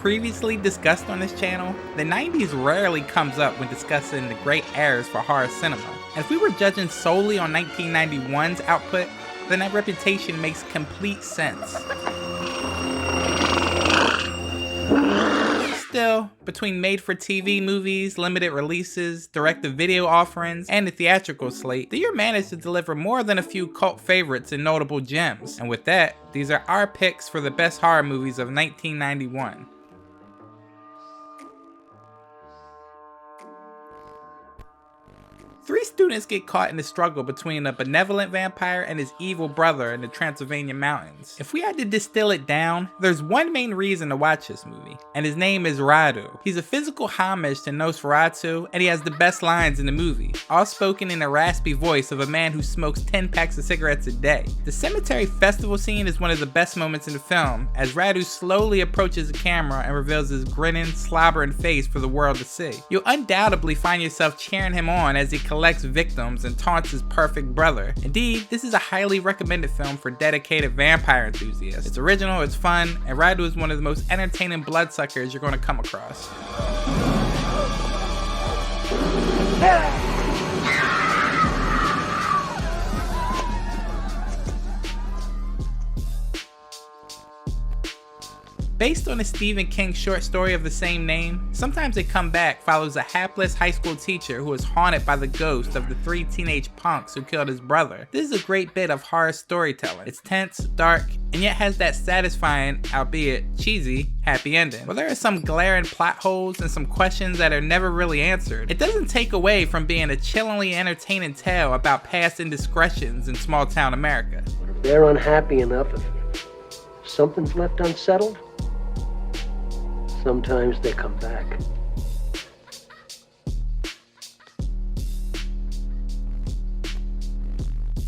previously discussed on this channel, the 90s rarely comes up when discussing the great eras for horror cinema. And if we were judging solely on 1991's output, then that reputation makes complete sense. Still, between made-for-TV movies, limited releases, direct-to-video offerings, and the theatrical slate, the year managed to deliver more than a few cult favorites and notable gems. And with that, these are our picks for the best horror movies of 1991. Three students get caught in the struggle between a benevolent vampire and his evil brother in the Transylvania mountains. If we had to distill it down, there's one main reason to watch this movie, and his name is Radu. He's a physical homage to Nosferatu, and he has the best lines in the movie, all spoken in a raspy voice of a man who smokes 10 packs of cigarettes a day. The cemetery festival scene is one of the best moments in the film, as Radu slowly approaches the camera and reveals his grinning, slobbering face for the world to see. You'll undoubtedly find yourself cheering him on as he collects victims and taunts his perfect brother. Indeed, this is a highly recommended film for dedicated vampire enthusiasts. It's original, it's fun, and Radu is one of the most entertaining bloodsuckers you're going to come across. Based on a Stephen King short story of the same name, Sometimes They Come Back follows a hapless high school teacher who is haunted by the ghost of the three teenage punks who killed his brother. This is a great bit of horror storytelling. It's tense, dark, and yet has that satisfying, albeit cheesy, happy ending. While there are some glaring plot holes and some questions that are never really answered, it doesn't take away from being a chillingly entertaining tale about past indiscretions in small town America. If they're unhappy enough, if something's left unsettled, sometimes they come back.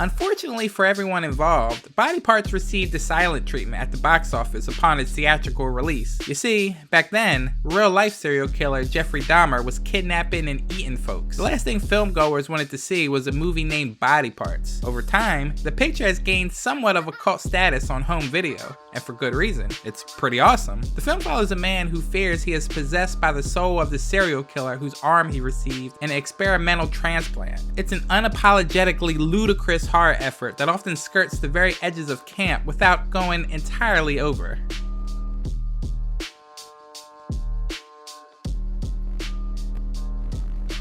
Unfortunately for everyone involved, Body Parts received the silent treatment at the box office upon its theatrical release. You see, back then, real-life serial killer Jeffrey Dahmer was kidnapping and eating folks. The last thing filmgoers wanted to see was a movie named Body Parts. Over time, the picture has gained somewhat of a cult status on home video, and for good reason. It's pretty awesome. The film follows a man who fears he is possessed by the soul of the serial killer whose arm he received in an experimental transplant. It's an unapologetically ludicrous horror effort that often skirts the very edges of camp without going entirely over.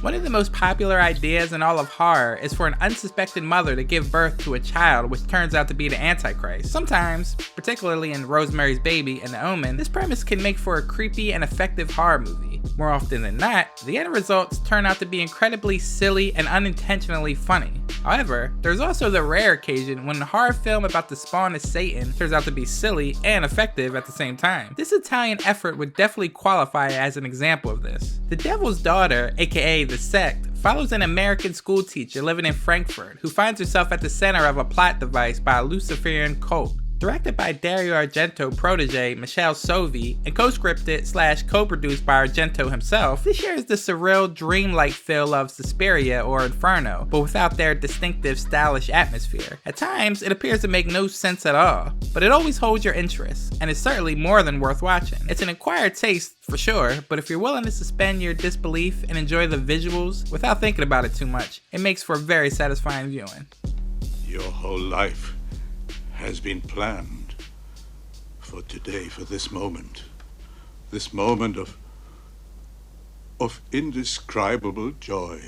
One of the most popular ideas in all of horror is for an unsuspecting mother to give birth to a child which turns out to be the Antichrist. Sometimes, particularly in Rosemary's Baby and The Omen, this premise can make for a creepy and effective horror movie. More often than not, the end results turn out to be incredibly silly and unintentionally funny. However, there's also the rare occasion when a horror film about the spawn of Satan turns out to be silly and effective at the same time. This Italian effort would definitely qualify as an example of this. The Devil's Daughter, aka The Sect, follows an American school teacher living in Frankfurt who finds herself at the center of a plot device by a Luciferian cult. Directed by Dario Argento protege Michele Soavi and co-scripted / co-produced by Argento himself, this shares the surreal, dreamlike feel of Suspiria or Inferno, but without their distinctive, stylish atmosphere. At times, it appears to make no sense at all, but it always holds your interest, and is certainly more than worth watching. It's an acquired taste, for sure, but if you're willing to suspend your disbelief and enjoy the visuals without thinking about it too much, it makes for a very satisfying viewing. Your whole life has been planned for today, for this moment of indescribable joy.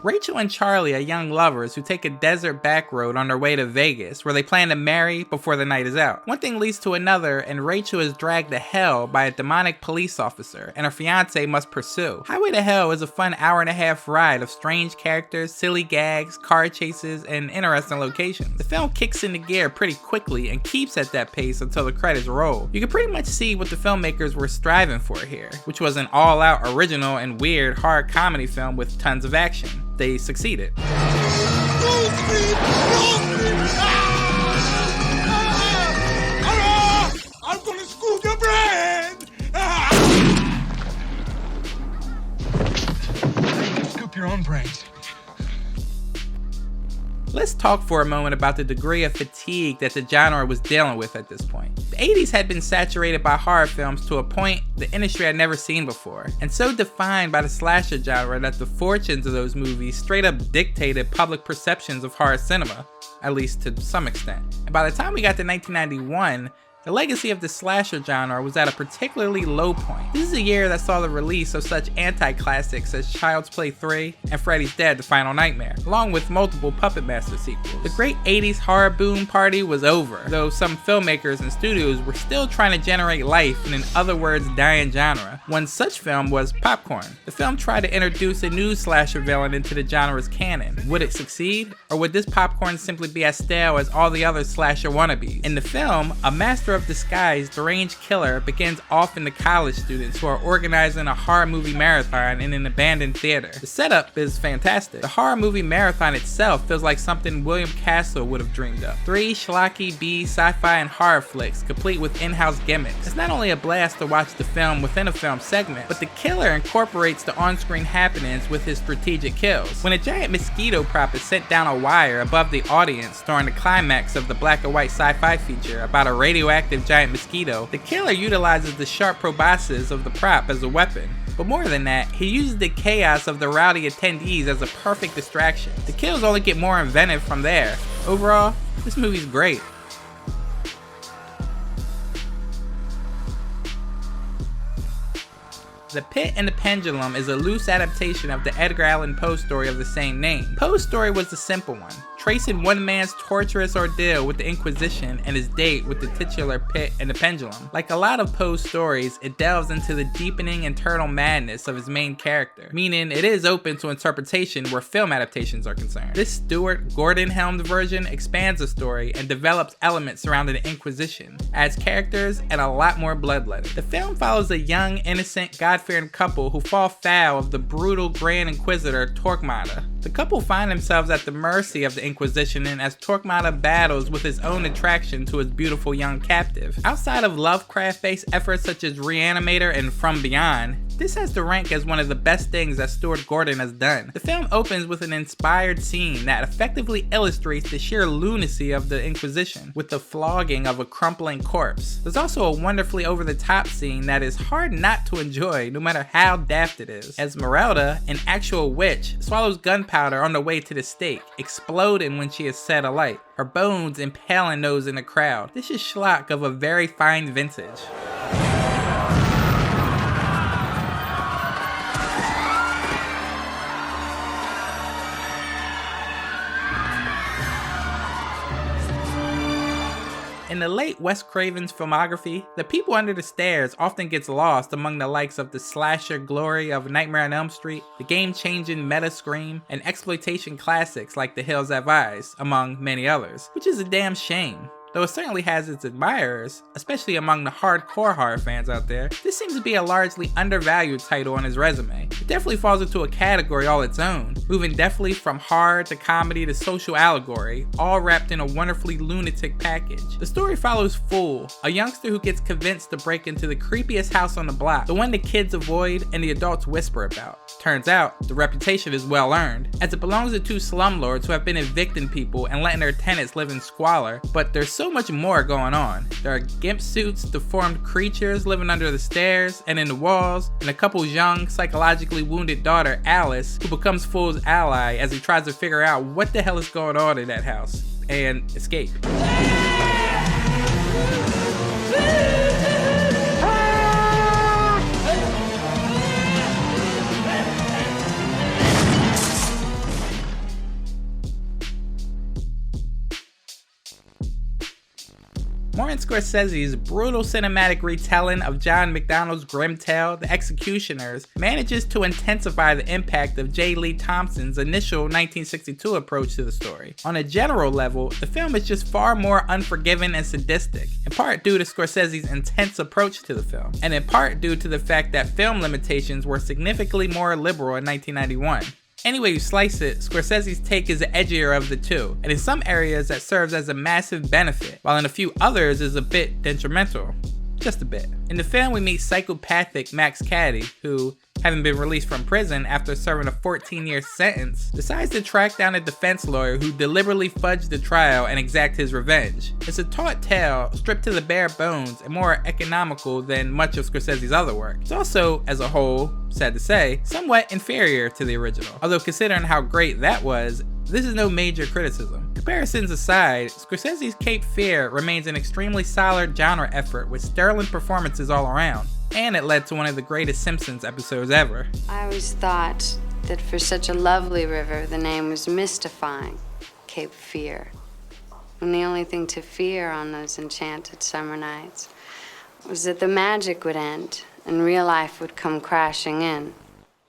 Rachel and Charlie are young lovers who take a desert back road on their way to Vegas, where they plan to marry before the night is out. One thing leads to another, and Rachel is dragged to hell by a demonic police officer, and her fiance must pursue. Highway to Hell is a fun hour-and-a-half ride of strange characters, silly gags, car chases, and interesting locations. The film kicks into gear pretty quickly and keeps at that pace until the credits roll. You can pretty much see what the filmmakers were striving for here, which was an all-out original and weird horror comedy film with tons of action. They succeeded. I'm gonna scoop your bread! Scoop your own brains. Let's talk for a moment about the degree of fatigue that the genre was dealing with at this point. The 80s had been saturated by horror films to a point the industry had never seen before, and so defined by the slasher genre that the fortunes of those movies straight up dictated public perceptions of horror cinema, at least to some extent. And by the time we got to 1991, the legacy of the slasher genre was at a particularly low point. This is a year that saw the release of such anti-classics as Child's Play 3 and Freddy's Dead: The Final Nightmare, along with multiple Puppet Master sequels. The great 80s horror boom party was over, though some filmmakers and studios were still trying to generate life in an other words dying genre. One such film was Popcorn. The film tried to introduce a new slasher villain into the genre's canon. Would it succeed? Or would this popcorn simply be as stale as all the other slasher wannabes? In the film, a master of disguise deranged killer begins off in the college students who are organizing a horror movie marathon in an abandoned theater. The setup is fantastic. The horror movie marathon itself feels like something William Castle would have dreamed up. 3 schlocky B, sci-fi, and horror flicks, complete with in-house gimmicks. It's not only a blast to watch the film within a film segment, but the killer incorporates the on-screen happenings with his strategic kills. When a giant mosquito prop is sent down a wire above the audience during the climax of the black and white sci-fi feature about a radioactive giant mosquito, the killer utilizes the sharp proboscis of the prop as a weapon. But more than that, he uses the chaos of the rowdy attendees as a perfect distraction. The kills only get more inventive from there. Overall, this movie's great. The Pit and the Pendulum is a loose adaptation of the Edgar Allan Poe story of the same name. Poe's story was the simple one, tracing one man's torturous ordeal with the Inquisition and his date with the titular Pit and the Pendulum. Like a lot of Poe's stories, it delves into the deepening internal madness of his main character, meaning it is open to interpretation where film adaptations are concerned. This Stuart Gordon-helmed version expands the story and develops elements surrounding the Inquisition, adds characters, and a lot more bloodletting. The film follows a young, innocent, God-fearing couple who fall foul of the brutal Grand Inquisitor Torquemada. The couple find themselves at the mercy of the Inquisition as Torquemada battles with his own attraction to his beautiful young captive. Outside of Lovecraft-based efforts such as Reanimator and From Beyond, this has to rank as one of the best things that Stuart Gordon has done. The film opens with an inspired scene that effectively illustrates the sheer lunacy of the Inquisition, with the flogging of a crumpling corpse. There's also a wonderfully over-the-top scene that is hard not to enjoy, no matter how daft it is. Esmeralda, an actual witch, swallows gunpowder on the way to the stake, exploding when she is set alight, her bones impaling those in the crowd. This is schlock of a very fine vintage. In the late Wes Craven's filmography, The People Under the Stairs often gets lost among the likes of the slasher glory of Nightmare on Elm Street, the game-changing meta Scream, and exploitation classics like The Hills Have Eyes, among many others, which is a damn shame. Though it certainly has its admirers, especially among the hardcore horror fans out there, this seems to be a largely undervalued title on his resume. It definitely falls into a category all its own, moving deftly from horror to comedy to social allegory, all wrapped in a wonderfully lunatic package. The story follows Fool, a youngster who gets convinced to break into the creepiest house on the block, the one the kids avoid and the adults whisper about. Turns out, the reputation is well earned, as it belongs to 2 slumlords who have been evicting people and letting their tenants live in squalor, but there's so much more going on. There are gimp suits, deformed creatures living under the stairs and in the walls, and a couple's young, psychologically wounded daughter, Alice, who becomes Fool's ally as he tries to figure out what the hell is going on in that house and escape. Martin Scorsese's brutal cinematic retelling of John McDonald's grim tale, The Executioners, manages to intensify the impact of J. Lee Thompson's initial 1962 approach to the story. On a general level, the film is just far more unforgiving and sadistic, in part due to Scorsese's intense approach to the film, and in part due to the fact that film limitations were significantly more liberal in 1991. Any way you slice it, Scorsese's take is the edgier of the two, and in some areas that serves as a massive benefit, while in a few others is a bit detrimental. just a bit. In the film, we meet psychopathic Max Caddy, who, having been released from prison after serving a 14-year sentence, decides to track down a defense lawyer who deliberately fudged the trial and exact his revenge. It's a taut tale, stripped to the bare bones, and more economical than much of Scorsese's other work. It's also, as a whole, sad to say, somewhat inferior to the original. Although considering how great that was, this is no major criticism. Comparisons aside, Scorsese's Cape Fear remains an extremely solid genre effort with sterling performances all around, and it led to one of the greatest Simpsons episodes ever. I always thought that for such a lovely river, the name was mystifying, Cape Fear. And the only thing to fear on those enchanted summer nights was that the magic would end and real life would come crashing in.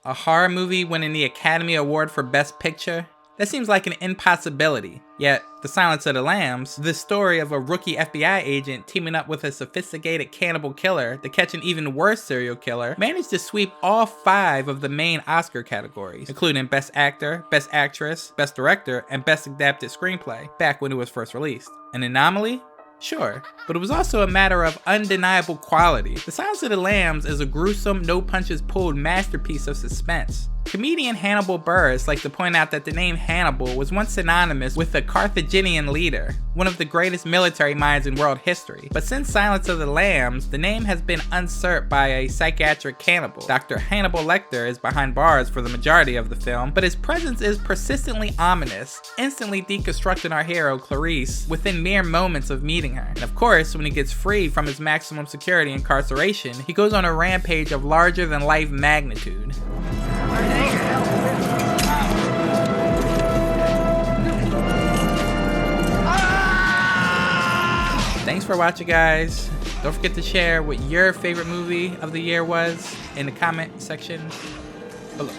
A horror movie winning the Academy Award for Best Picture? That seems like an impossibility. Yet, The Silence of the Lambs, the story of a rookie FBI agent teaming up with a sophisticated cannibal killer to catch an even worse serial killer, managed to sweep all 5 of the main Oscar categories, including Best Actor, Best Actress, Best Director, and Best Adapted Screenplay, back when it was first released. An anomaly? Sure, but it was also a matter of undeniable quality. The Silence of the Lambs is a gruesome, no-punches-pulled masterpiece of suspense. Comedian Hannibal Buress liked to point out that the name Hannibal was once synonymous with the Carthaginian leader, one of the greatest military minds in world history. But since Silence of the Lambs, the name has been usurped by a psychiatric cannibal. Dr. Hannibal Lecter is behind bars for the majority of the film, but his presence is persistently ominous, instantly deconstructing our hero Clarice within mere moments of meeting her. And of course, when he gets free from his maximum security incarceration, he goes on a rampage of larger-than-life magnitude. Thanks for watching, guys. Don't forget to share what your favorite movie of the year was in the comment section below.